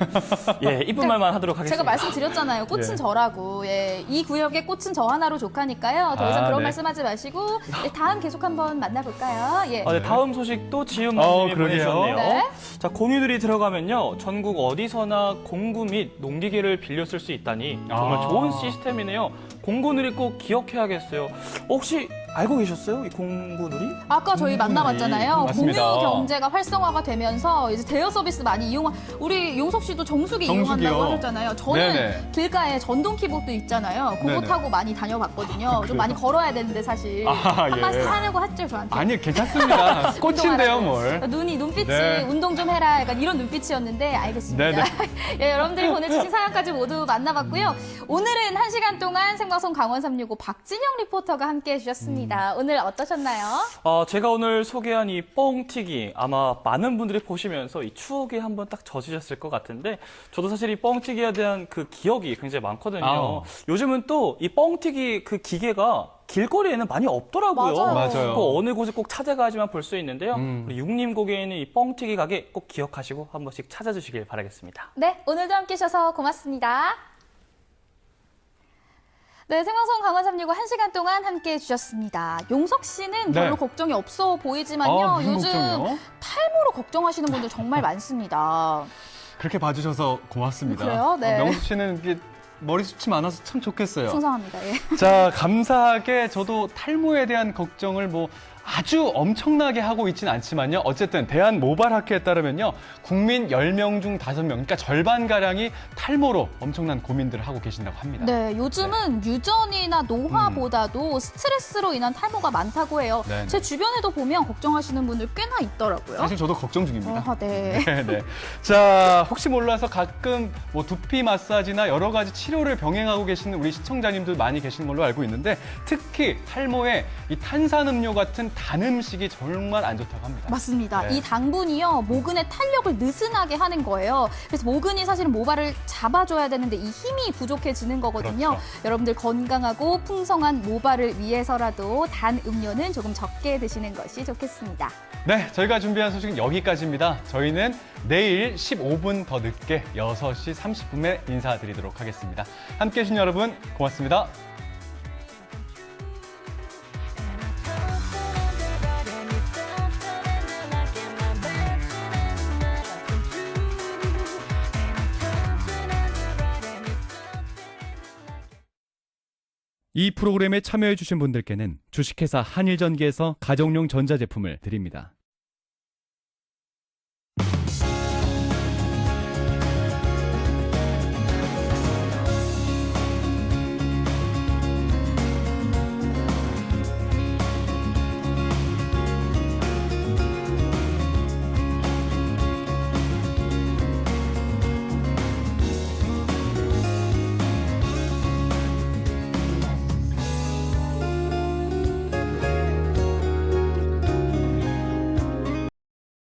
예, 이쁜 말만 하도록 하겠습니다. 제가 말씀드렸잖아요. 꽃은 저라고. 예, 이 구역의 꽃은 저 하나로 족하니까요. 더 이상 그런 말씀하지 마시고 다음 계속 한번 만나볼까요? 예. 네, 다음 소식도 지은맘님이 보내주셨네요. 네. 자, 공유들이 들어가면요, 전국 어디서나 공구 및 농기계를 빌려 쓸 수 있다니 정말 좋은 시스템이네요. 공구누리 꼭 기억해야겠어요. 혹시 알고 계셨어요? 이 공구누리? 아까 저희 만나봤잖아요. 공유 맞습니다. 경제가 활성화가 되면서 이제 대여 서비스 많이 우리 용석 씨도 정수기 이용한다고 하셨잖아요. 저는 네네. 길가에 전동 키보드 있잖아요. 그거 네네. 타고 많이 다녀봤거든요. 좀 많이 걸어야 되는데 사실 한 번씩 사려고 했죠, 저한테. 아니, 괜찮습니다. 꽃인데요, 뭘. 눈빛이 네. 운동 좀 해라, 약간 이런 눈빛이었는데 알겠습니다. 네네. 예, 여러분들이 보내주신 사연까지 모두 만나봤고요. 오늘은 1시간 동안 생방송 강원 365 박진영 리포터가 함께해 주셨습니다. 오늘 어떠셨나요? 제가 오늘 소개한 이 뻥튀기, 아마 많은 분들이 보시면서 이 추억에 한번 딱 젖으셨을 것 같은데, 저도 사실 이 뻥튀기에 대한 그 기억이 굉장히 많거든요. 요즘은 또 이 뻥튀기 그 기계가 길거리에는 많이 없더라고요. 맞아요. 또 어느 곳에 꼭 찾아가야지만 볼 수 있는데요. 우리 육림고개에 있는 이 뻥튀기 가게 꼭 기억하시고 한 번씩 찾아주시길 바라겠습니다. 네, 오늘도 함께 해주셔서 고맙습니다. 네, 생방송 강원 365 1시간 동안 함께해 주셨습니다. 용석 씨는 별로 걱정이 없어 보이지만요. 무슨 요즘 걱정이요? 탈모로 걱정하시는 분들 정말 많습니다. 그렇게 봐주셔서 고맙습니다. 그래요? 네. 명수 씨는 이게 머리숱이 많아서 참 좋겠어요. 풍성합니다. 예. 자, 감사하게 저도 탈모에 대한 걱정을 아주 엄청나게 하고 있지는 않지만요. 어쨌든 대한모발학회에 따르면요. 국민 10명 중 5명, 그러니까 절반가량이 탈모로 엄청난 고민들을 하고 계신다고 합니다. 네, 요즘은 유전이나 노화보다도 스트레스로 인한 탈모가 많다고 해요. 네네. 제 주변에도 보면 걱정하시는 분들 꽤나 있더라고요. 사실 저도 걱정 중입니다. 네. 네. 자, 혹시 몰라서 가끔 두피 마사지나 여러 가지 치료를 병행하고 계시는 우리 시청자님들 많이 계신 걸로 알고 있는데 특히 탈모에 이 탄산음료 같은 단 음식이 정말 안 좋다고 합니다. 맞습니다. 네. 이 당분이요, 모근의 탄력을 느슨하게 하는 거예요. 그래서 모근이 사실은 모발을 잡아줘야 되는데 이 힘이 부족해지는 거거든요. 그렇죠. 여러분들 건강하고 풍성한 모발을 위해서라도 단 음료는 조금 적게 드시는 것이 좋겠습니다. 네, 저희가 준비한 소식은 여기까지입니다. 저희는 내일 15분 더 늦게 6시 30분에 인사드리도록 하겠습니다. 함께해 주신 여러분 고맙습니다. 이 프로그램에 참여해 주신 분들께는 주식회사 한일전기에서 가정용 전자제품을 드립니다.